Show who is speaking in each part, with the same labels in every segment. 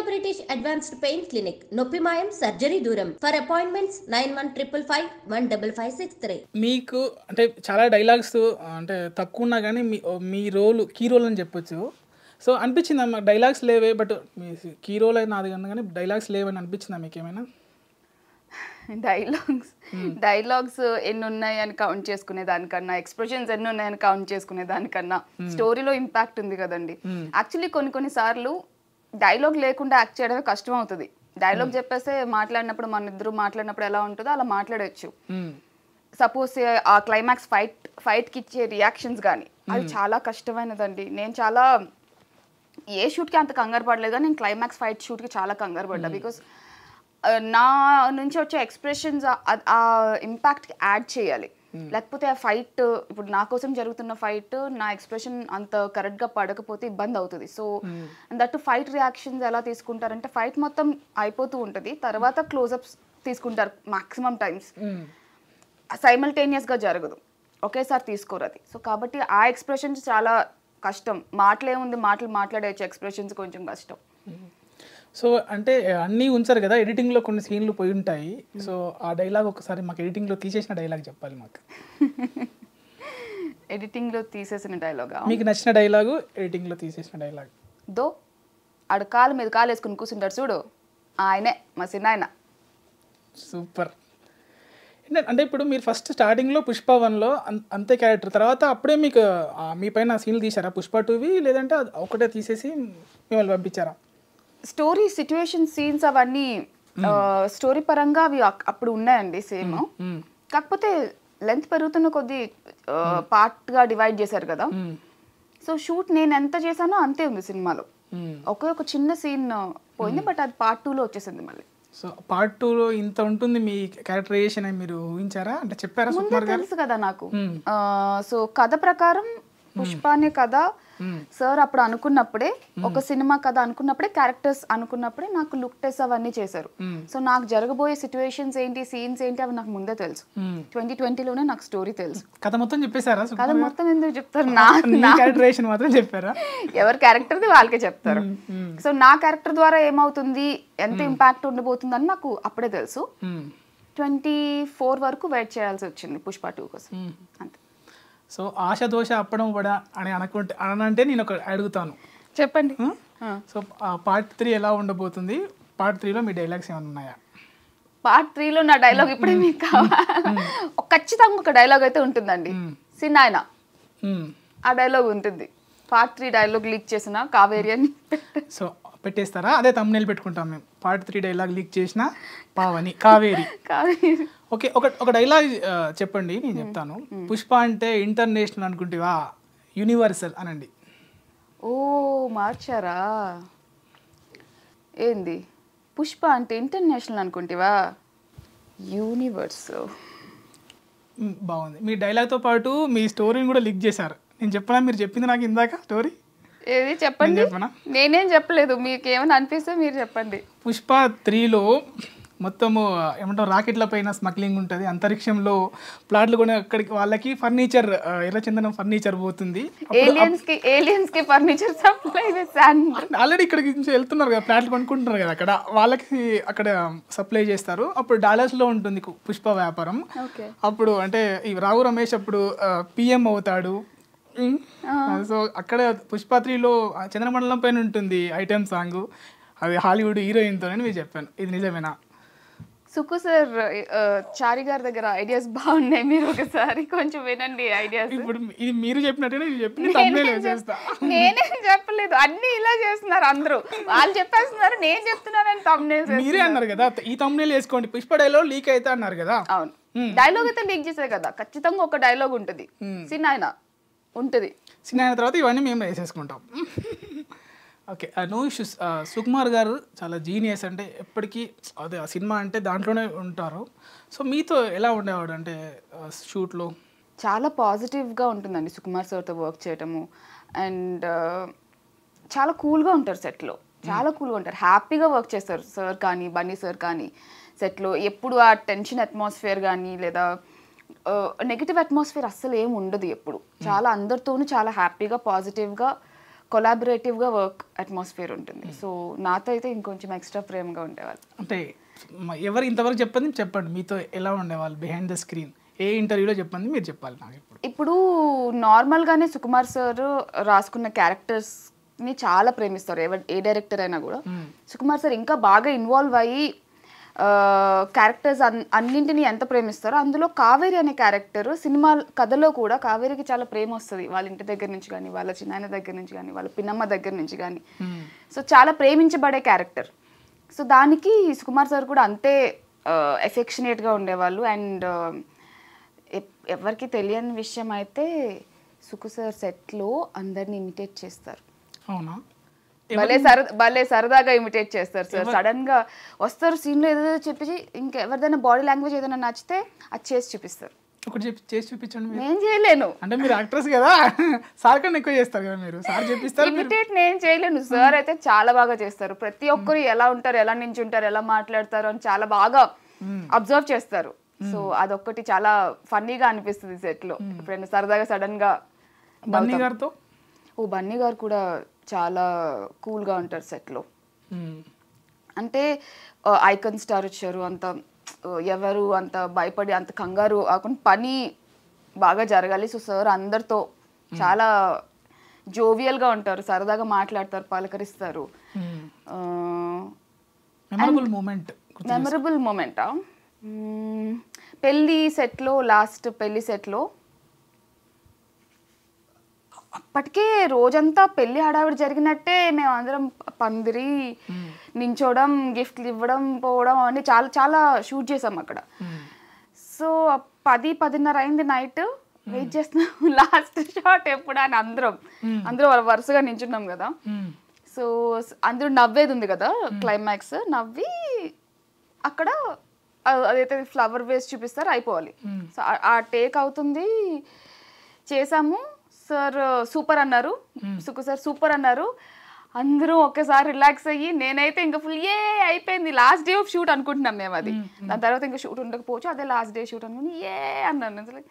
Speaker 1: British advanced pain clinic, నొప్పిమాయం surgery దూరం. For appointments 9155515563.
Speaker 2: మీకు అంటే చాలా డైలాగ్స్ అంటే తక్కువ ఉన్నా కానీ మీ కీ రోల్ అని చెప్పొచ్చు. సో అనిపించిందా మాకు డైలాగ్స్ లేవే, బట్ మీ కీ రోల్ అయినా అది కానీ డైలాగ్స్ లేవని అనిపించిందా మీకు ఏమైనా?
Speaker 3: డైలాగ్స్ ఎన్ని ఉన్నాయని కౌంట్ చేసుకునే దానికన్నా, ఎక్స్ప్రెషన్స్ ఎన్ని ఉన్నాయని కౌంట్ చేసుకునే దానికన్నా స్టోరీలో ఇంపాక్ట్ ఉంది కదండి. యాక్చువల్లీ కొన్ని సార్లు డైలాగ్ లేకుండా యాక్ట్ చేయడమే కష్టం అవుతుంది. డైలాగ్ చెప్పేస్తే మాట్లాడినప్పుడు మన ఇద్దరు మాట్లాడినప్పుడు ఎలా ఉంటుందో అలా మాట్లాడచ్చు. సపోజ్ ఆ క్లైమాక్స్ ఫైట్కి ఇచ్చే రియాక్షన్స్ కానీ అది చాలా కష్టమైనదండి. నేను చాలా ఏ షూట్కి అంత కంగారు పడలేదు, కానీ నేను క్లైమాక్స్ ఫైట్ షూట్కి చాలా కంగారు పడ్డా. బికాస్ నా నుంచి వచ్చే ఎక్స్ప్రెషన్స్ ఆ ఇంపాక్ట్కి యాడ్ చేయాలి. లేకపోతే ఆ ఫైట్, ఇప్పుడు నా కోసం జరుగుతున్న ఫైట్ నా ఎక్స్ప్రెషన్ అంత కరెక్ట్గా పడకపోతే ఇబ్బంది అవుతుంది. సో దట్ ఫైట్ రియాక్షన్స్ ఎలా తీసుకుంటారంటే ఫైట్ మొత్తం అయిపోతూ ఉంటుంది, తర్వాత క్లోజప్స్ తీసుకుంటారు మాక్సిమం టైమ్స్. సైమల్టేనియస్గా జరగదు, ఒకేసారి తీసుకోరు అది. సో కాబట్టి ఆ ఎక్స్ప్రెషన్స్ చాలా కష్టం. మాటలేముంది, మాట్లాడేయచ్చు, ఎక్స్ప్రెషన్స్ కొంచెం కష్టం.
Speaker 2: సో అంటే అన్నీ ఉంచారు కదా, ఎడిటింగ్లో కొన్ని సీన్లు పోయి ఉంటాయి. సో ఆ డైలాగ్ ఒకసారి మాకు ఎడిటింగ్లో తీసేసిన డైలాగ్ చెప్పాలి మాకు.
Speaker 3: ఎడిటింగ్లో తీసేసిన డైలాగా?
Speaker 2: మీకు నచ్చిన డైలాగు, ఎడిటింగ్లో తీసేసిన డైలాగ్.
Speaker 3: దో ఆడు కాలు మీద కాలు వేసుకుని కూర్చుంటాడు చూడు, ఆయనే మా చిన్న ఆయన.
Speaker 2: సూపర్. అంటే ఇప్పుడు మీరు ఫస్ట్ స్టార్టింగ్లో పుష్ప 1లో అంతే క్యారెక్టర్, తర్వాత అప్పుడే మీకు మీ పైన సీన్లు తీసారా పుష్ప 2వి, లేదంటే ఒకటే తీసేసి మిమ్మల్ని పంపించారా?
Speaker 3: స్టోరీ సిచ్యువేషన్ సీన్స్ అవన్నీ స్టోరీ పరంగా అవి అప్పుడు ఉన్నాయండి సేమ్. కాకపోతే లెంత్ పెరుగుతున్న కొద్దీ పార్ట్గా డివైడ్ చేశారు కదా. సో షూట్ నేను ఎంత చేశానో అంతే ఉంది సినిమాలో. ఒక చిన్న సీన్ పోయింది, బట్ అది పార్ట్ 2లో వచ్చేసింది మళ్ళీ.
Speaker 2: సో పార్ట్ 2లో ఇంత ఉంటుంది మీ క్యారెక్టరైజేషన్ అని మీరు ఊహించారా? అంటే చెప్పారా?
Speaker 3: ముందే తెలుసు కదా నాకు. సో కథ ప్రకారం పుష్ప అనే కథ సార్ అప్పుడు అనుకున్నప్పుడే, ఒక సినిమా కథ అనుకున్నప్పుడే, క్యారెక్టర్స్ అనుకున్నప్పుడే నాకు లుక్ టెస్ట్ అవన్నీ చేశారు. సో నాకు జరగబోయే సిచ్యువేషన్స్ ఏంటి, సీన్స్ ఏంటి అవి నాకు ముందే తెలుసు. 2020లోనే నాకు స్టోరీ తెలుసు.
Speaker 2: కథ మొత్తం చెప్పేశారా?
Speaker 3: కథ మొత్తం ఎందుకు చెప్తారు?
Speaker 2: క్యారెక్టరైజేషన్ మాత్రం చెప్పారా?
Speaker 3: ఎవరి క్యారెక్టర్ది వాళ్ళకే చెప్తారు. సో నా క్యారెక్టర్ ద్వారా ఏమవుతుంది, ఎంత ఇంపాక్ట్ ఉండబోతుంది అని నాకు అప్పుడే తెలుసు. 24 వరకు వెయిట్ చేయాల్సి వచ్చింది పుష్ప 2 కోసం, అంతే.
Speaker 2: సో ఆశ దోష అప్పడం వడ అని అనంటే నేను ఒక అడుగుతాను,
Speaker 3: చెప్పండి.
Speaker 2: సో పార్ట్ 3 ఎలా ఉండబోతుంది? పార్ట్ 3లో మీ డైలాగ్స్ ఏమైనా ఉన్నాయా?
Speaker 3: పార్ట్ 3లో నా డైలాగ్ ఇప్పుడే మీకు కావాలి. ఖచ్చితంగా ఒక డైలాగ్ అయితే ఉంటుందండి, సిన్నాయన. ఆ డైలాగ్ ఉంటుంది. పార్ట్ 3 డైలాగ్ లీక్ చేసిన కావేరి అని.
Speaker 2: సో పెట్టేస్తారా? అదే తమ్నెయిల్ పెట్టుకుంటాం మేము, పార్ట్ 3 డైలాగ్ లీక్ చేసిన పావని కావేరి. ఓకే, ఒక డైలాగ్ చెప్పండి, నేను చెప్తాను. పుష్ప అంటే ఇంటర్నేషనల్ అనుకుంటేవా యూనివర్సల్ అనండి.
Speaker 3: ఓ మార్చారా ఏంది? పుష్ప అంటే ఇంటర్నేషనల్ అనుకుంటేవా యూనివర్స్.
Speaker 2: బాగుంది. మీ డైలాగ్తో పాటు మీ స్టోరీని కూడా లీక్ చేశారు. నేను చెప్పనా? మీరు చెప్పింది నాకు ఇందాక స్టోరీ
Speaker 3: ఏది చెప్పండి. నేనేం చెప్పలేదు, మీకు ఏమైనా అనిపిస్తే మీరు చెప్పండి.
Speaker 2: పుష్ప 3లో మొత్తము ఏమంటారు, రాకెట్ల పైన స్మగ్లింగ్ ఉంటుంది, అంతరిక్షంలో ప్లాట్లు కూడా అక్కడికి వాళ్ళకి ఫర్నిచర్, ఎర్రచందనం ఫర్నిచర్ పోతుంది.
Speaker 3: ఏలియన్స్ కి ఫర్నిచర్ సప్లై
Speaker 2: ఆల్రెడీ ఇక్కడికి నుంచి వెళ్తున్నారు కదా, ప్లాట్లు కొనుక్కుంటున్నారు కదా, అక్కడ వాళ్ళకి అక్కడ సప్లై చేస్తారు. అప్పుడు డాలర్స్లో ఉంటుంది పుష్ప వ్యాపారం. అప్పుడు అంటే ఈ రావు రమేష్ అప్పుడు పిఎం అవుతాడు. సో అక్కడ పుష్ప 3లో చంద్రమండలం పైన ఉంటుంది ఐటెం సాంగ్, అది హాలీవుడ్ హీరోయిన్తో మీరు చెప్పాను. ఇది నిజమేనా?
Speaker 3: సుకు సార్, చారి గారి దగ్గర ఐడియాస్ బాగున్నాయి, మీరు ఒకసారి కొంచెం వినండి ఐడియాస్.
Speaker 2: ఇప్పుడు ఇది మీరు చెప్పినట్టే
Speaker 3: నేనేం చెప్పలేదు, అన్ని ఇలా చేస్తున్నారు అందరూ. వాళ్ళు చెప్పేస్తున్నారు, నేను చెప్తున్నానని తమ్నెయిల్
Speaker 2: మీరే అన్నారు కదా, ఈ తమ్నెయిల్ వేసుకోండి పుష్ప డైలాగ్ లీక్ అయితే అన్నారు కదా.
Speaker 3: అవును, డైలాగ్ అయితే లీక్ చేసే కదా, ఖచ్చితంగా ఒక డైలాగ్ ఉంటుంది, సినాయన ఉంటుంది.
Speaker 2: సినాయన తర్వాత ఇవన్నీ మేము వేసేసుకుంటాం. Okay, no issues. సుకుమార్ గారు చాలా జీనియస్, అంటే ఎప్పటికీ అదే ఆ సినిమా అంటే దాంట్లోనే ఉంటారు. సో మీతో ఎలా ఉండేవాడు అంటే షూట్లో?
Speaker 3: చాలా పాజిటివ్గా ఉంటుందండి సుకుమార్ సార్తో వర్క్ చేయటము. అండ్ చాలా కూల్గా ఉంటారు సెట్లో, చాలా కూల్గా ఉంటారు, హ్యాపీగా వర్క్ చేస్తారు సార్ కానీ బన్నీ సార్ కానీ సెట్లో. ఎప్పుడు ఆ టెన్షన్ అట్మాస్ఫియర్ కానీ లేదా నెగిటివ్ అట్మాస్ఫియర్ అస్సలు ఏమి ఉండదు ఎప్పుడు. చాలా అందరితోనూ చాలా హ్యాపీగా పాజిటివ్గా కొలాబరేటివ్గా వర్క్ అట్మాస్ఫియర్ ఉంటుంది. సో నాతో అయితే ఇంకొంచెం ఎక్స్ట్రా ప్రేమగా ఉండేవాళ్ళు.
Speaker 2: అంటే ఎవరు ఇంతవరకు చెప్పండి మీతో ఎలా ఉండేవాళ్ళు బిహైండ్ ద స్క్రీన్, ఏ ఇంటర్వ్యూలో చెప్పండి మీరు చెప్పాలి నాకు.
Speaker 3: ఇప్పుడు నార్మల్గానే సుకుమార్ సార్ రాసుకున్న క్యారెక్టర్స్ని చాలా ప్రేమిస్తారు ఏ డైరెక్టర్ అయినా కూడా. సుకుమార్ సార్ ఇంకా బాగా ఇన్వాల్వ్ అయ్యి క్యారెక్టర్స్ అన్నింటినీ ఎంత ప్రేమిస్తారో, అందులో కావేరి అనే క్యారెక్టర్ సినిమా కథలో కూడా కావేరికి చాలా ప్రేమ వస్తుంది వాళ్ళ ఇంటి దగ్గర నుంచి కానీ, వాళ్ళ చిన్నాయన దగ్గర నుంచి కానీ, వాళ్ళ పిన్నమ్మ దగ్గర నుంచి కానీ. సో చాలా ప్రేమించబడే క్యారెక్టర్. సో దానికి సుకుమార్ సార్ కూడా అంతే ఎఫెక్షనేట్గా ఉండేవాళ్ళు. అండ్ ఎవరికి తెలియని విషయం అయితే సుకు సార్ సెట్లో అందరిని ఇమిటేట్ చేస్తారు.
Speaker 2: అవునా?
Speaker 3: భలే సరదాగా ఇమిటేట్ చేస్తారు సార్. సడన్ గా వస్తారు సీన్లో ఏదో చెప్పి ఇంకెవరిదైనా బాడీ లాంగ్వేజ్ ఏదైనా నచ్చితే అది చేసి చూపిస్తారు.
Speaker 2: ఒకటి చేసి చూపించండి.
Speaker 3: నేను చేయలేను
Speaker 2: అంటే మీరు యాక్ట్రెస్ కదా, సార్ కన్నా ఎక్కువ చేస్తారు కదా మీరు. సార్ చెప్పిస్తారు,
Speaker 3: ఇమిటేట్ నేను చేయలేను. సార్ అయితే చాలా బాగా చేస్తారు. ప్రతి ఒక్కరు ఎలా ఉంటారు, ఎలా నించుంటారు, ఎలా మాట్లాడతారు అని చాలా బాగా అబ్జర్వ్ చేస్తారు. సో అదొక్కటి చాలా ఫన్నీగా అనిపిస్తుంది సెట్ లో. ఎప్పుడైనా సరదాగా సడన్ గా
Speaker 2: బన్నీ గారితో
Speaker 3: బన్నీ గారు కూడా చాలా కూల్గా ఉంటారు సెట్లో. అంటే ఐకాన్ స్టార్ వచ్చారు, అంత ఎవరు అంత భయపడి అంత కంగారు కాకుండా పని బాగా జరగాలి. సో సార్ అందరితో చాలా జోవియల్గా ఉంటారు, సరదాగా మాట్లాడతారు, పలకరిస్తారు. మెమరబుల్ మూమెంటా? పెళ్ళి సెట్లో, లాస్ట్ పెళ్ళి సెట్లో అప్పటికే రోజంతా పెళ్లి హడావిడి జరిగినట్టే మేము అందరం పందిరి నించోవడం, గిఫ్ట్లు ఇవ్వడం, పోవడం అన్నీ చాలా చాలా షూట్ చేసాం అక్కడ. సో 10-10:30 అయింది నైట్. వెయిట్ చేస్తున్నాం లాస్ట్ షాట్ ఎప్పుడు అని అందరూ వరుసగా నించున్నాం కదా. సో అందరూ నవ్వేది ఉంది కదా, క్లైమాక్స్ నవ్వి అక్కడ అదైతే ఫ్లవర్ వేస్ట్ చూపిస్తారు, అయిపోవాలి. సో ఆ టేక్ అవుతుంది, చేసాము. సార్ సూపర్ అన్నారు, సుకు సార్ సూపర్ అన్నారు. అందరూ ఒకేసారి రిలాక్స్ అయ్యి, నేనైతే ఇంకా ఫుల్ అయిపోయింది. లాస్ట్ డే ఆఫ్ షూట్ అనుకుంటున్నాం మేము అది. దాని తర్వాత ఇంకా షూట్ ఉండకపోవచ్చు, అదే లాస్ట్ డే షూట్ అనుకుని అన్నాను.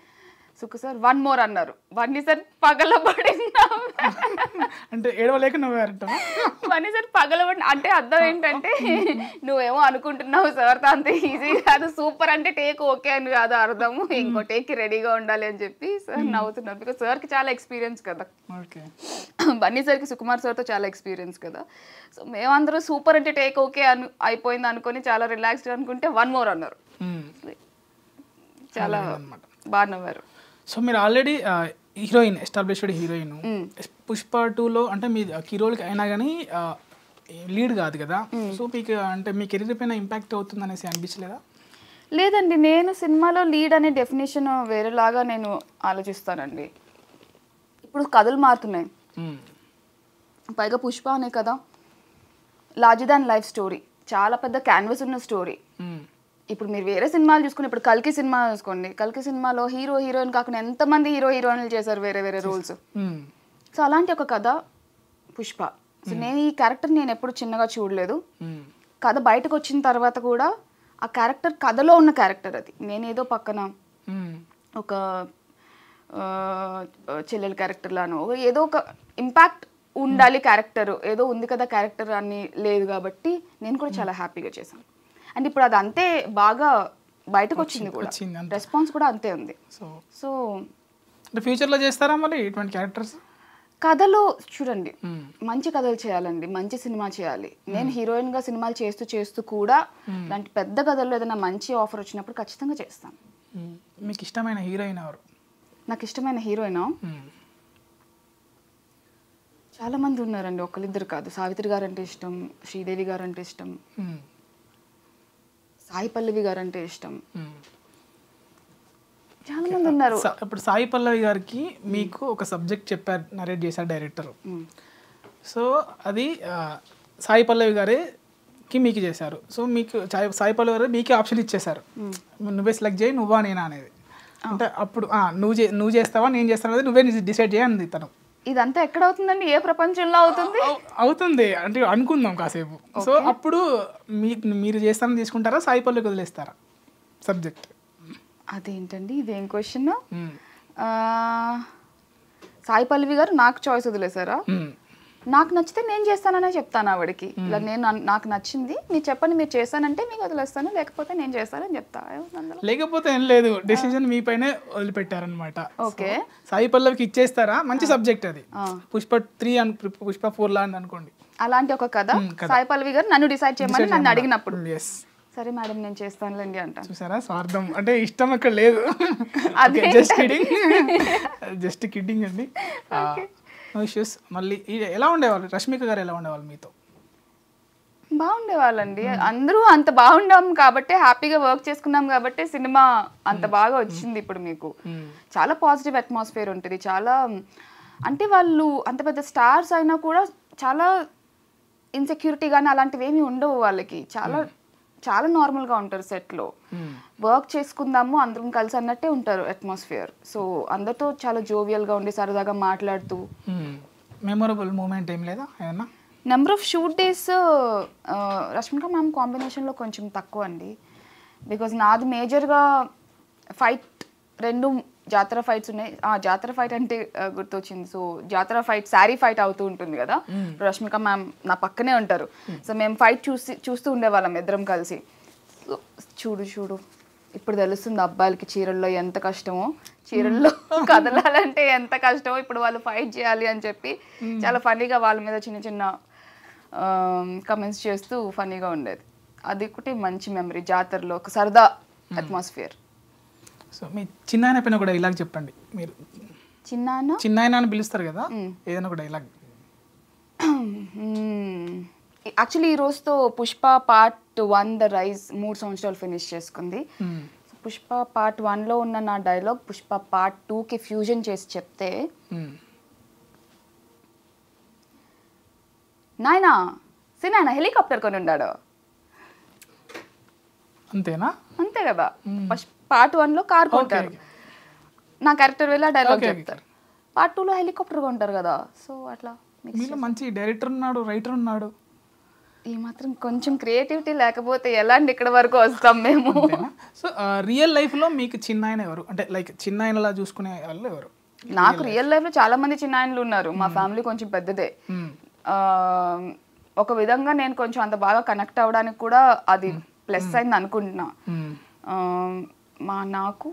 Speaker 3: సుకు సార్ 1 more అన్నారు. 1 సార్ పగలబడినా
Speaker 2: అంటే ఏడవలేక నవ్వారట.
Speaker 3: 1 సార్ పగలబడి అంటే అర్థం ఏంటంటే నువ్వేమో అనుకుంటున్నావు సార్ అంత ఈజీ కాదు, సూపర్ అంటే టేక్ ఓకే అని కాదు అర్థము, ఇంకో టేక్కి రెడీగా ఉండాలి అని చెప్పి సార్ నవ్వుతున్నారు. బికాస్ సార్కి చాలా ఎక్స్పీరియన్స్ కదా, బన్నీ సార్కి సుకుమార్ సార్తో చాలా ఎక్స్పీరియన్స్ కదా. సో మేమందరూ సూపర్ అంటే టేక్ ఓకే అయిపోయింది అనుకొని చాలా రిలాక్స్డ్ అనుకుంటే 1 more అన్నారు. చాలా బాగా నవ్వారు.
Speaker 2: సో మీరు already heroine, established heroine. Pushpa 2లో అంటే మీ హీరోలకి అయినా కానీ లీడ్ కాదు కదా. సో మీకు అంటే మీ కెరీర్ పైన ఇంపాక్ట్ అవుతుంది అనేసి అనిపించలేదా?
Speaker 3: లేదండి, నేను సినిమాలో లీడ్ అనే డెఫినేషన్ వేరేలాగా నేను ఆలోచిస్తానండి. ఇప్పుడు కథలు మారుతున్నాయి, పైగా పుష్ప అనే కదా లార్జర్ దాన్ లైఫ్ స్టోరీ, చాలా పెద్ద క్యాన్వస్ ఉన్న స్టోరీ. ఇప్పుడు మీరు వేరే సినిమాలు చూసుకుని, ఇప్పుడు కల్కి సినిమా చూసుకోండి, కల్కి సినిమాలో హీరో హీరోయిన్ కాకుండా ఎంతమంది హీరోయిన్లు చేశారు వేరే వేరే రోల్స్. సో అలాంటి ఒక కథ పుష్ప. సో నేను ఈ క్యారెక్టర్ నేను ఎప్పుడు చిన్నగా చూడలేదు. కథ బయటకు వచ్చిన తర్వాత కూడా ఆ క్యారెక్టర్ కథలో ఉన్న క్యారెక్టర్ అది. నేనేదో పక్కన ఒక చెల్లెల క్యారెక్టర్ లాను ఏదో ఒక ఇంపాక్ట్ ఉండాలి క్యారెక్టర్, ఏదో ఉంది కదా క్యారెక్టర్ అని లేదు కాబట్టి నేను కూడా చాలా హ్యాపీగా చేశాను. అండ్ ఇప్పుడు అది అంతే బాగా బయటకు వచ్చింది కూడా, రెస్పాన్స్ కూడా అంతే ఉంది. సో
Speaker 2: ఫ్యూచర్లో చేస్తారా మరి ఇటువంటి క్యారెక్టర్స్?
Speaker 3: కథలో చూడండి, మంచి కథలు చేయాలండి, మంచి సినిమా చేయాలి. నేను హీరోయిన్గా సినిమాలు చేస్తూ చేస్తూ కూడా ఇలాంటి పెద్ద కథల్లో ఏదైనా మంచి ఆఫర్ వచ్చినప్పుడు ఖచ్చితంగా చేస్తాను.
Speaker 2: మీకు ఇష్టమైన హీరోయిన్ ఎవరు?
Speaker 3: నాకు ఇష్టమైన హీరోయినా చాలా మంది ఉన్నారండి, ఒకరిద్దరు కాదు. సావిత్రి గారు అంటే ఇష్టం, శ్రీదేవి గారు అంటే ఇష్టం, సాయి పల్లవి గారు అంటే ఇష్టం, చాలా మంది ఉన్నారు.
Speaker 2: ఇప్పుడు సాయి పల్లవి గారికి మీకు ఒక సబ్జెక్ట్ చెప్పారు, నరేట్ చేశారు డైరెక్టర్. సో అది సాయి పల్లవి గారికి మీకు చేశారు. సో మీకు సాయి పల్లవి గారు మీకే ఆప్షన్ ఇచ్చేశారు, నువ్వే సెలెక్ట్ చేయి, నువ్వా నేనా అనేది. అంటే అప్పుడు నువ్వు చేస్తావా నేను చేస్తాను అనేది నువ్వే డిసైడ్ చేయండి తను.
Speaker 3: ఇదంతా ఎక్కడ అవుతుందండి, ఏ ప్రపంచంలో
Speaker 2: అవుతుంది అంటే అనుకుందాం కాసేపు. సో అప్పుడు మీరు చేస్తానని తీసుకుంటారా, సాయి పల్లవికి వదిలేస్తారా సబ్జెక్ట్?
Speaker 3: అదేంటండి ఇదేం క్వశ్చన్. సాయి పల్లవి గారు నాకు చాయిస్ వదిలేసారా? నాకు నచ్చితే నేను చేస్తాననే చెప్తాను ఆవిడకి, ఇలా నాకు నచ్చింది మీరు చెప్పండి, మీరు చేస్తానంటే మీకు వదిలేస్తాను, లేకపోతే నేను చేస్తానని చెప్తా.
Speaker 2: లేకపోతే ఏం లేదు, డెసిషన్ మీ పైనే వదిలిపెట్టారనమాట.
Speaker 3: ఓకే,
Speaker 2: సాయి పల్లవికి ఇచ్చేస్తారా? మంచి సబ్జెక్ట్ అది, పుష్ప 3 అని పుష్ప 4 లా అని అనుకోండి.
Speaker 3: అలాంటి ఒక కథ సాయి పల్లవి గారు నన్ను డిసైడ్ చేయమని నన్ను అడిగినప్పుడు సరే మేడం నేను చేస్తానులేండి అంట.
Speaker 2: చూసారా స్వార్థం అంటే ఇష్టం అక్కడ లేదు. జస్ట్ కిడ్డింగ్ అండి. No issues. మళ్ళీ ఎలా ఉండేవాళ్ళు రష్మిక గారు, ఎలా ఉండేవాళ్ళు మీతో?
Speaker 3: బాగుండేవాళ్ళండి, అందరూ అంత బాగుండాం కాబట్టి, హ్యాపీగా వర్క్ చేసుకున్నాం కాబట్టి సినిమా అంత బాగా వచ్చింది. ఇప్పుడు మీకు చాలా పాజిటివ్ అట్మాస్ఫియర్ ఉంటుంది, చాలా అంటే వాళ్ళు అంత పెద్ద స్టార్స్ అయినా కూడా చాలా ఇన్సెక్యూరిటీ కానీ అలాంటివి ఏమి ఉండవు వాళ్ళకి, చాలా చాలా నార్మల్గా ఉంటారు సెట్లో. వర్క్ చేసుకుందాము అందరం కలిసి అన్నట్టే ఉంటారు అట్మాస్ఫియర్. సో అందరితో చాలా జోవియల్గా ఉండి సరదాగా మాట్లాడుతూ.
Speaker 2: మెమొరబుల్ మూమెంట్ ఏం లేదా ఏమన్నా?
Speaker 3: Number of shoot days Rashmika ma'am కాంబినేషన్లో కొంచెం తక్కువ అండి, బికాజ్ నాది మేజర్గా ఫైట్ 2 జాతర ఫైట్స్ ఉన్నాయి. జాతర ఫైట్ అంటే గుర్తొచ్చింది. సో జాతర ఫైట్ శారీ ఫైట్ అవుతూ ఉంటుంది కదా, రష్మిక మ్యామ్ నా పక్కనే ఉంటారు. సో మేము ఫైట్ చూస్తూ ఉండేవాళ్ళం ఇద్దరం కలిసి. చూడు ఇప్పుడు తెలుస్తుంది అబ్బాయిలకి చీరల్లో ఎంత కష్టమో, చీరల్లో కదలాలంటే ఎంత కష్టమో, ఇప్పుడు వాళ్ళు ఫైట్ చేయాలి అని చెప్పి చాలా ఫన్నీగా వాళ్ళ మీద చిన్న చిన్న కమెంట్స్ చేస్తూ ఫన్నీగా ఉండేది. అది ఒకటి మంచి మెమరీ జాతరలో, ఒక సరదా అట్మాస్ఫియర్.
Speaker 2: సో మీ చిన్నాయన పైన కూడా డైలాగ్ చెప్పండి మీరు. చిన్నాయన అని పిలుస్తారు కదా, ఏదైనా ఒక డైలాగ్.
Speaker 3: యాక్చువల్లీ ఈ రోజుతో పుష్ప పార్ట్ 1 ద రైజ్ 3 సంవత్సరాలు ఫినిష్ చేసుకుంది. పుష్ప పార్ట్ 1లో ఉన్న నా డైలాగ్ పుష్ప పార్ట్ 2కి ఫ్యూజన్ చేసి చెప్తే, నాయనా సినాయన హెలికాప్టర్ కొని ఉన్నాడు.
Speaker 2: అంతేనా?
Speaker 3: అంతే కదా. పార్ట్ 1లో కార్ కొంటారు, నా క్యారెక్టర్ వెళ్ళి ఆ డైలాగ్ చెప్తారు. పార్ట్ 2లో హెలికాప్టర్ కొంటారు కదా. సో అట్లా
Speaker 2: మీలో మంచి డైరెక్టర్ ఉన్నాడు, రైటర్ ఉన్నాడు.
Speaker 3: ఈ మాత్రం కొంచెం క్రియేటివిటీ లేకపోతే ఎలా అండి ఇక్కడ వరకు వస్తాం మేము.
Speaker 2: సో రియల్ లైఫ్లో మీకు చిన్నాయన ఎవరు? అంటే లైక్ చిన్నాయనలా చూసుకునే వాళ్ళు ఎవరు?
Speaker 3: నాకు రియల్ లైఫ్లో చాలా మంది చిన్నాయనలు ఉన్నారు. మా ఫ్యామిలీ కొంచెం పెద్దదే. ఒక విధంగా నేను కొంచెం అంత బాగా కనెక్ట్ అవ్వడానికి కూడా అది ప్లస్ అయింది అనుకుంటున్నా. నాకు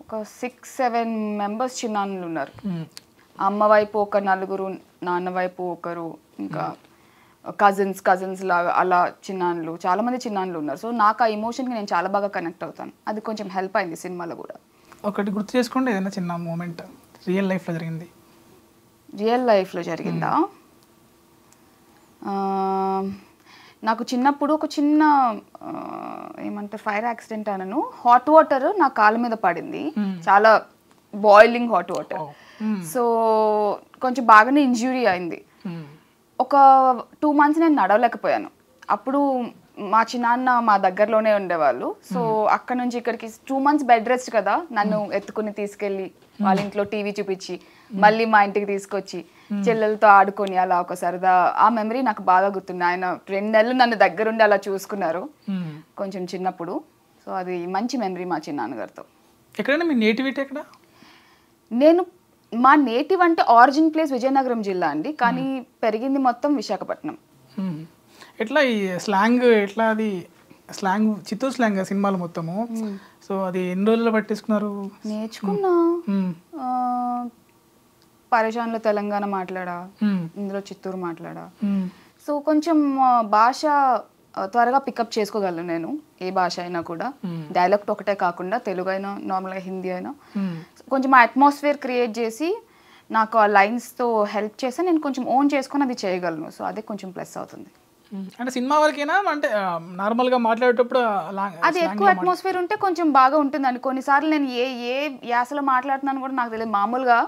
Speaker 3: ఒక 6-7 మెంబర్స్ చిన్నాన్నలు ఉన్నారు. అమ్మ వైపు ఒక 4, నాన్న వైపు ఒకరు, ఇంకా కజిన్స్ లాగా అలా చిన్నాన్నలు, చాలా మంది చిన్నాన్నలు ఉన్నారు. సో నాకు ఆ ఎమోషన్కి నేను చాలా బాగా కనెక్ట్ అవుతాను. అది కొంచెం హెల్ప్ అయింది సినిమాలో కూడా.
Speaker 2: ఒకటి గుర్తు చేసుకోండి, ఏదైనా చిన్న మూమెంట్ రియల్ లైఫ్లో జరిగింది.
Speaker 3: రియల్ లైఫ్లో జరిగిందా? నాకు చిన్నప్పుడు ఒక చిన్న ఏమంటారు ఫైర్ యాక్సిడెంట్ అనను, హాట్ వాటర్ నా కాళ్ళ మీద పడింది, చాలా బాయిలింగ్ హాట్ వాటర్. సో కొంచెం బాగానే ఇంజ్యూరీ అయింది. ఒక 2 months నేను నడవలేకపోయాను. అప్పుడు మా చిన్నాన్న మా దగ్గరలోనే ఉండేవాళ్ళు. సో అక్కడ నుంచి ఇక్కడికి 2 months బెడ్ రెస్ట్ కదా, నన్ను ఎత్తుకుని తీసుకెళ్ళి వాళ్ళ ఇంట్లో టీవీ చూపించి మళ్ళీ మా ఇంటికి తీసుకొచ్చి చెల్లెలతో ఆడుకొని అలా ఒక సరదా, ఆ మెమరీ నాకు బాగా గుర్తుంది. ఆయన 2 నెలలు నన్ను దగ్గరుండి అలా చూసుకున్నారు కొంచెం చిన్నప్పుడు. సో అది మంచి మెమరీ మా చిన్నాన్నగారితో.
Speaker 2: ఎక్కడైనా మీ నేటివిటీ ఎక్కడ?
Speaker 3: మా నేటివ్ అంటే ఆరిజిన్ ప్లేస్ విజయనగరం జిల్లా అండి, కానీ పెరిగింది మొత్తం విశాఖపట్నం.
Speaker 2: ఎట్లా ఈ స్లాంగ్, ఎట్లా అది స్లాంగ్ చిత్తూరు స్లాంగ్ సినిమాలు మొత్తము. సో అది ఎన్ని రోజుల్లో పట్టేసుకున్నారు?
Speaker 3: నేర్చుకున్నా. పరేషాన్లో తెలంగాణ మాట్లాడా, ఇందులో చిత్తూరు మాట్లాడా. సో కొంచెం భాష త్వరగా పికప్ చేసుకోగలను నేను, ఏ భాష అయినా కూడా. డైలెక్ట్ ఒకటే కాకుండా తెలుగు అయినా, నార్మల్గా హిందీ అయినా కొంచెం ఆ అట్మాస్ఫియర్ క్రియేట్ చేసి నాకు ఆ లైన్స్తో హెల్ప్ చేస్తే నేను కొంచెం ఓన్ చేసుకొని అది చేయగలను. సో అదే కొంచెం ప్లస్ అవుతుంది.
Speaker 2: అంటే సినిమా వరకేనా, అంటే నార్మల్గా మాట్లాడేటప్పుడు
Speaker 3: అది ఎక్కువ అట్మాస్ఫియర్ ఉంటే కొంచెం బాగా ఉంటుందండి. కొన్నిసార్లు నేను ఏ యాసలో మాట్లాడుతున్నాను కూడా నాకు తెలియదు. మామూలుగా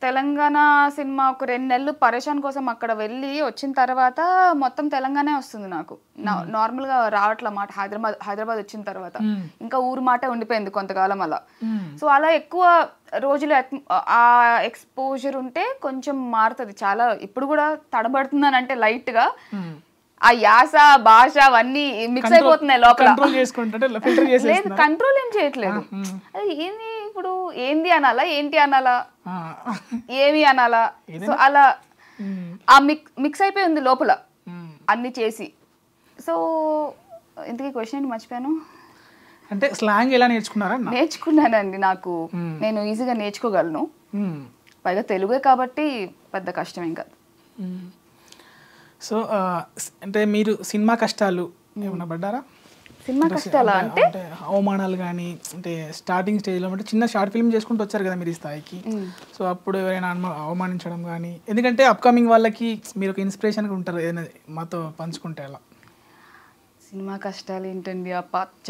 Speaker 3: తెలంగాణ సినిమా ఒక 2 నెలలు పరేషాన్ కోసం అక్కడ వెళ్ళి వచ్చిన తర్వాత మొత్తం తెలంగాణ వస్తుంది నాకు. నార్మల్గా రావట్ల మాట హైదరాబాద్ వచ్చిన తర్వాత ఇంకా ఊరు మాట ఉండిపోయింది కొంతకాలం అలా. సో అలా ఎక్కువ రోజులు ఆ ఎక్స్పోజర్ ఉంటే కొంచెం మారుతుంది చాలా. ఇప్పుడు కూడా తడబడుతున్నాను అంటే లైట్ గా ఆ యాస భాష అవన్నీ మిక్స్ అయిపోతున్నాయి లోపల. లేదు కంట్రోల్ ఏం చేయట్లేదు. అది ఏంది ఇప్పుడు, ఏంది అనాలా, ఏంటి అనాలా, ఏమి అనాలా, సో అలా ఆ మిక్స్ అయిపోయి ఉంది లోపల అన్ని చేసి. సో ఇంతకీ క్వశ్చన్ ఏంటి మర్చిపోయాను.
Speaker 2: అంటే స్లాంగ్ ఎలా నేర్చుకున్నారా?
Speaker 3: నేర్చుకున్నానండి. నేను ఈజీగా నేర్చుకోగలను. పైగా తెలుగే కాబట్టి పెద్ద కష్టమేం కాదు.
Speaker 2: సో అంటే మీరు సినిమా కష్టాలు ఏమైనా పడ్డారా?
Speaker 3: సినిమా కష్టాలా అంటే
Speaker 2: అవమానాలు కానీ, అంటే స్టార్టింగ్ స్టేజ్లో అంటే చిన్న షార్ట్ ఫిల్మ్ చేసుకుంటూ వచ్చారు కదా మీరు ఈ స్థాయికి. సో అప్పుడు ఎవరైనా అవమానించడం కానీ, ఎందుకంటే అప్కమింగ్ వాళ్ళకి మీరు ఒక ఇన్స్పిరేషన్గా ఉంటారు, ఏదైనా మాతో పంచుకుంటే అలా.
Speaker 3: సినిమా కష్టాలు ఏంటండి,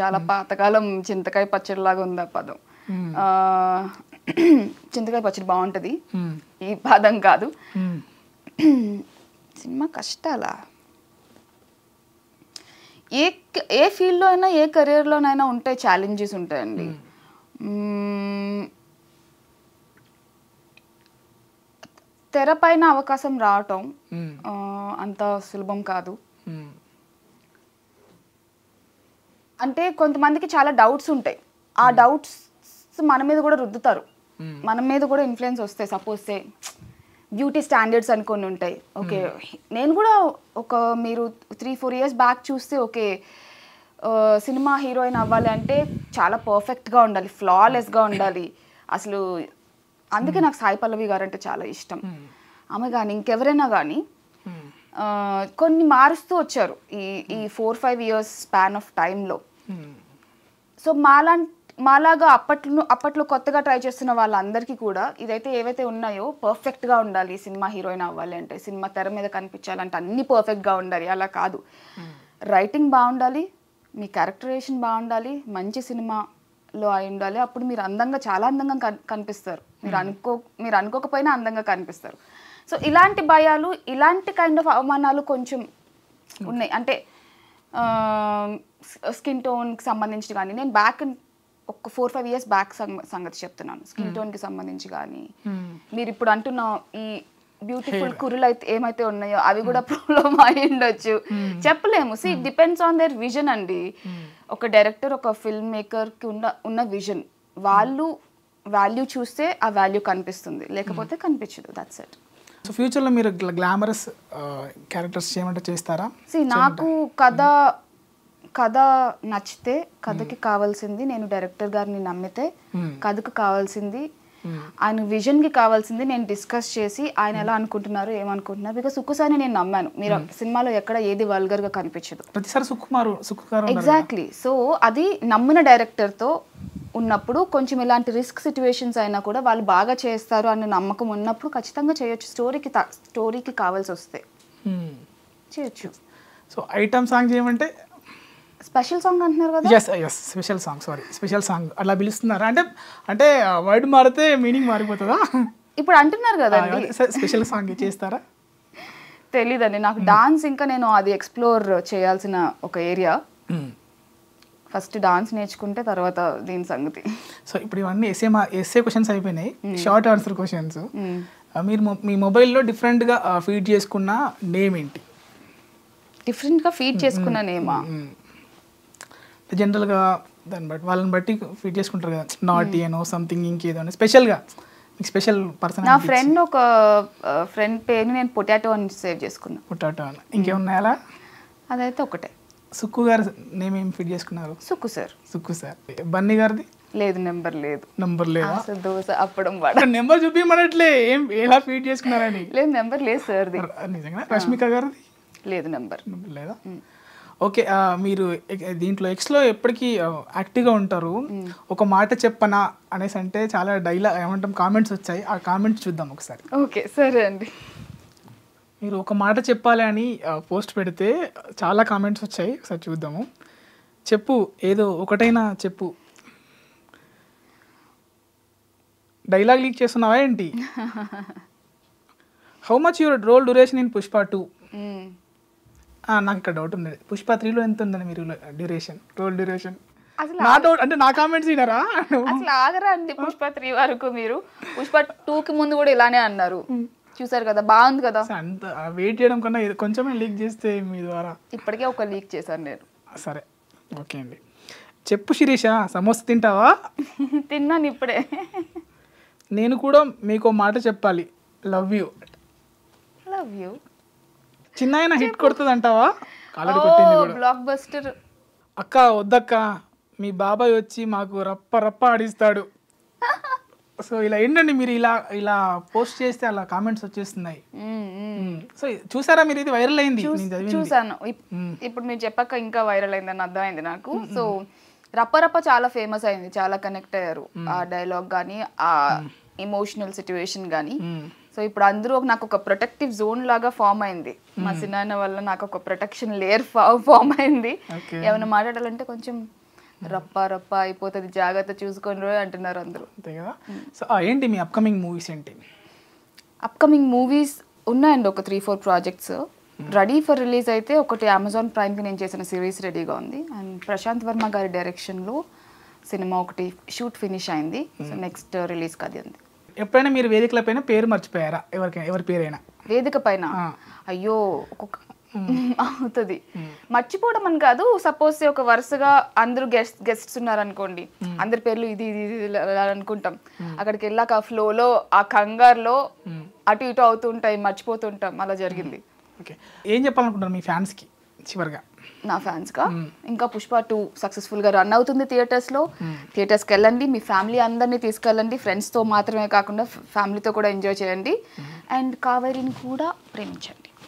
Speaker 3: చాలా పాతకాలం చింతకాయ పచ్చడిలాగా ఉంది ఆ పదం. చింతకాయ పచ్చడి బాగుంటుంది, ఈ పదం కాదు. సినిమా కష్టాలా ఏ ఫీల్డ్లో అయినా ఏ కెరీర్లోనైనా ఉంటాయి, ఛాలెంజెస్ ఉంటాయండి. తెర పైన అవకాశం రావటం అంత సులభం కాదు. అంటే కొంతమందికి చాలా డౌట్స్ ఉంటాయి, ఆ డౌట్స్ మన మీద కూడా రుద్దుతారు, మన మీద కూడా ఇన్ఫ్లుయెన్స్ వస్తాయి. సపోజ్ బ్యూటీ స్టాండర్డ్స్ అని కొన్ని ఉంటాయి. ఓకే, నేను కూడా మీరు 3-4 years బ్యాక్ చూస్తే ఓకే సినిమా హీరోయిన్ అవ్వాలి అంటే చాలా పర్ఫెక్ట్గా ఉండాలి, ఫ్లాలెస్గా ఉండాలి అసలు. అందుకే నాకు సాయి పల్లవి గారు అంటే చాలా ఇష్టం. ఆమె కానీ ఇంకెవరైనా కానీ కొన్ని మారుస్తూ వచ్చారు ఈ 4-5 years స్పాన్ ఆఫ్ టైంలో. సో మాలాగా అప్పట్లో కొత్తగా ట్రై చేస్తున్న వాళ్ళందరికీ కూడా ఇదైతే ఏవైతే ఉన్నాయో పర్ఫెక్ట్గా ఉండాలి, సినిమా హీరోయిన్ అవ్వాలి అంటే, సినిమా తెర మీద కనిపించాలంటే అన్నీ పర్ఫెక్ట్గా ఉండాలి. అలా కాదు, రైటింగ్ బాగుండాలి, మీ క్యారెక్టరైజేషన్ బాగుండాలి, మంచి సినిమాలో అయి ఉండాలి. అప్పుడు మీరు చాలా అందంగా కనిపిస్తారు. మీరు అనుకోకపోయినా అందంగా కనిపిస్తారు. సో ఇలాంటి భయాలు, ఇలాంటి కైండ్ ఆఫ్ అవమానాలు కొంచెం ఉన్నాయి. అంటే స్కిన్ టోన్కి సంబంధించి కానీ, నేను ఒక 4-5 years బ్యాక్ సంగతి చెప్తున్నాను. స్కిన్ టోన్కి సంబంధించి కానీ, మీరు ఇప్పుడు అంటున్న ఈ బ్యూటిఫుల్ కురులు అయితే ఏమైతే ఉన్నాయో అవి కూడా ప్రాబ్లం అయి ఉండొచ్చు, చెప్పలేము. See depends on their vision అండి. ఒక డైరెక్టర్, ఒక ఫిల్మ్ మేకర్కి ఉన్న విజన్, వాళ్ళు వాల్యూ చూస్తే ఆ వాల్యూ కనిపిస్తుంది, లేకపోతే కనిపించదు. That's it.
Speaker 2: సో ఫ్యూచర్లో మీరు గ్లామరస్ క్యారెక్టర్స్ చేయమంటే చేస్తారా?
Speaker 3: సి నాకు కథ నచ్చితే, కథకి కావాల్సింది, నేను డైరెక్టర్ గారిని నమ్మితే కథకు కావాల్సింది, ఆయన విజన్కి కావాల్సింది నేను డిస్కస్ చేసి ఆయన ఎలా అనుకుంటున్నారు, ఏమనుకుంటున్నారు. బికాస్ సుక్కుసారిని నేను నమ్మాను. మీరు సినిమాలో ఎక్కడ ఏది వల్గర్గా కనిపించదు,
Speaker 2: ప్రతిసారి
Speaker 3: ఎగ్జాక్ట్లీ. సో అది నమ్మిన డైరెక్టర్తో ఉన్నప్పుడు కొంచెం ఇలాంటి రిస్క్ సిచ్యువేషన్స్ అయినా కూడా వాళ్ళు బాగా చేస్తారు అన్న నమ్మకం ఉన్నప్పుడు ఖచ్చితంగా చేయొచ్చు. స్టోరీకి కావాల్సి వస్తే చేయొచ్చు.
Speaker 2: సో ఐటమ్ సాంగ్ చేయమంటే
Speaker 3: స్పెషల్ సాంగ్ అంటున్నారు కదా?
Speaker 2: ఎస్ స్పెషల్ సాంగ్ అలా పిలుస్తున్నారా? అంటే వర్డ్ మారితే మీనింగ్ మారిపోతుందా?
Speaker 3: ఇప్పుడు అంటున్నారు కదండి,
Speaker 2: స్పెషల్ సాంగ్ చేస్తారా?
Speaker 3: తెలీదండి నాకు. డాన్స్ ఇంకా నేను అది ఎక్స్ప్లోర్ చేయాల్సిన ఒక ఏరియా. ఫస్ట్ డాన్స్ నేర్చుకుంటే తర్వాత దీని సంగతి. సో
Speaker 2: ఇప్పుడు ఇవన్నీ ఎస్ఏ క్వశ్చన్స్ అయిపోయినాయి, షార్ట్ ఆన్సర్ క్వశ్చన్స్. మీరు మీ మొబైల్లో డిఫరెంట్గా ఫీడ్ చేసుకున్న నేమ్ ఏంటి?
Speaker 3: డిఫరెంట్గా ఫీడ్ చేసుకున్న నేమా?
Speaker 2: జనరల్గా వాళ్ళని బట్టి ఫీడ్ చేసుకుంటారు కదా, నాటీ అనో సంథింగ్ ఇంకేదో అని స్పెషల్గా మీకు స్పెషల్ పర్సన్.
Speaker 3: నా ఫ్రెండ్ పేరు నేను పొటాటో అని సేవ్ చేసుకున్నా.
Speaker 2: పొటాటో అని ఇంకేమున్నాయి అలా?
Speaker 3: అదైతే ఒకటే.
Speaker 2: సుక్కు గారు నేమ్ ఏం ఫీడ్ చేసుకున్నారు?
Speaker 3: సుక్కు సార్.
Speaker 2: బన్నీ గారిది?
Speaker 3: లేదు, నెంబర్ లేదా? దోశ అప్పడం
Speaker 2: నెంబర్ చూపించమనట్లే ఏం ఎలా ఫీడ్ చేసుకున్నారని?
Speaker 3: లేదు, నెంబర్ లేదు సార్.
Speaker 2: నిజంగా. రష్మిక గారిది?
Speaker 3: లేదు, నెంబర్
Speaker 2: లేదా? ఓకే, మీరు దీంట్లో ఎక్స్లో ఎప్పటికీ యాక్టివ్గా ఉంటారు. ఒక మాట చెప్పనా అనేసి అంటే చాలా ఏమంటాం కామెంట్స్ వచ్చాయి, ఆ కామెంట్స్ చూద్దాం ఒకసారి.
Speaker 3: ఓకే, సరే అండి.
Speaker 2: మీరు ఒక మాట చెప్పాలి అని పోస్ట్ పెడితే చాలా కామెంట్స్ వచ్చాయి, ఒకసారి చూద్దాము. చెప్పు, ఏదో ఒకటైనా చెప్పు. డైలాగ్ లీక్ చేస్తున్నావా ఏంటి? How much your role duration in Pushpa 2? నాకు ఇక్కడ డౌట్ ఉంది, పుష్ప 3లో ఎంత ఉందని మీరు రోల్ డ్యూరేషన్? నా డౌట్ అంటే నా కామెంట్స్ వినరా?
Speaker 3: అసలు ఆగరా అండి పుష్ప 3 వరకు. మీరు పుష్ప 2కి ముందు కూడా ఇలానే అన్నారు, చూసారు కదా, బాగుంది కదా.
Speaker 2: అంత వెయిట్ చేయడం కన్నా కొంచెమే లీక్ చేస్తే మీ ద్వారా.
Speaker 3: ఇప్పటికే ఒక లీక్ చేశాను నేను.
Speaker 2: సరే, ఓకే అండి. చెప్పు శిరీష, సమోసా తింటావా?
Speaker 3: తిన్నాను ఇప్పుడే.
Speaker 2: నేను కూడా మీకు మాట చెప్పాలి, లవ్ యూ.
Speaker 3: Love you.
Speaker 2: చిన్న హిట్ కొడుతుంది అంటావా? ఆల్రెడీ కొట్టింది కూడా.
Speaker 3: Block buster.
Speaker 2: అక్క వద్దక్క, మీ బాబాయ్ వచ్చి మాకు రప్ప రప్ప ఆడిస్తాడు. సో ఇలా ఏంటండి మీరు ఇలా పోస్ట్ చేస్తే అలా కామెంట్స్ వచ్చేస్తున్నాయి. సో చూసారా మీరు? ఇది వైరల్ అయింది.
Speaker 3: చూసాను. ఇప్పుడు మీరు చెప్పాక ఇంకా వైరల్ అయిందని అర్థమైంది నాకు. సో రప్ప చాలా ఫేమస్ అయింది, చాలా కనెక్ట్ అయ్యారు ఆ డైలాగ్ కానీ ఆ ఎమోషనల్ సిచ్యువేషన్ కానీ. సో ఇప్పుడు అందరూ నాకు ఒక ప్రొటెక్టివ్ జోన్ లాగా ఫామ్ అయింది. మా సినాన్న వల్ల నాకు ఒక ప్రొటెక్షన్ లేయర్ ఫామ్ అయింది. ఏమైనా మాట్లాడాలంటే కొంచెం రప్ప అయిపోతుంది, జాగ్రత్త చూసుకొని అంటున్నారు అందరూ.
Speaker 2: అంతే కదా. సో ఏంటి మీ అప్కమింగ్ మూవీస్ ఏంటి?
Speaker 3: అప్కమింగ్ మూవీస్ ఉన్నాయండి, ఒక 3-4 ప్రాజెక్ట్స్ రెడీ ఫర్ రిలీజ్. అయితే ఒకటి అమెజాన్ ప్రైమ్కి నేను చేసిన సిరీస్ రెడీగా ఉంది. అండ్ ప్రశాంత్ వర్మ గారి డైరెక్షన్లో సినిమా ఒకటి షూట్ ఫినిష్ అయింది. సో నెక్స్ట్ రిలీజ్కి అది ఉంది.
Speaker 2: ఎప్పుడైనా మీరు వేదికల పైన పేరు మర్చిపోయారా? ఎవరి పేరైనా
Speaker 3: వేదిక పైన? అయ్యో ఒక్కొక్క అవుతుంది. మర్చిపోవడం అని కాదు, సపోజ్ ఒక వరుసగా అందరూ గెస్ట్స్ ఉన్నారనుకోండి, అందరి పేర్లు ఇది అనుకుంటాం. అక్కడికి వెళ్ళాక ఆ ఫ్లోలో ఆ కంగారులో అటు ఇటు అవుతుంటాయి, మర్చిపోతుంటాం. అలా జరిగింది.
Speaker 2: ఓకే, ఏం చెప్పాలనుకుంటారు మీ ఫ్యాన్స్కి చివరిగా?
Speaker 3: నా ఫ్యాన్స్గా ఇంకా పుష్ప 2 సక్సెస్ఫుల్గా రన్ అవుతుంది థియేటర్స్లో. థియేటర్స్కి వెళ్ళండి, మీ ఫ్యామిలీ అందరినీ తీసుకెళ్ళండి. ఫ్రెండ్స్తో మాత్రమే కాకుండా ఫ్యామిలీతో కూడా ఎంజాయ్ చేయండి. అండ్ కావేరిని కూడా ప్రేమించండి.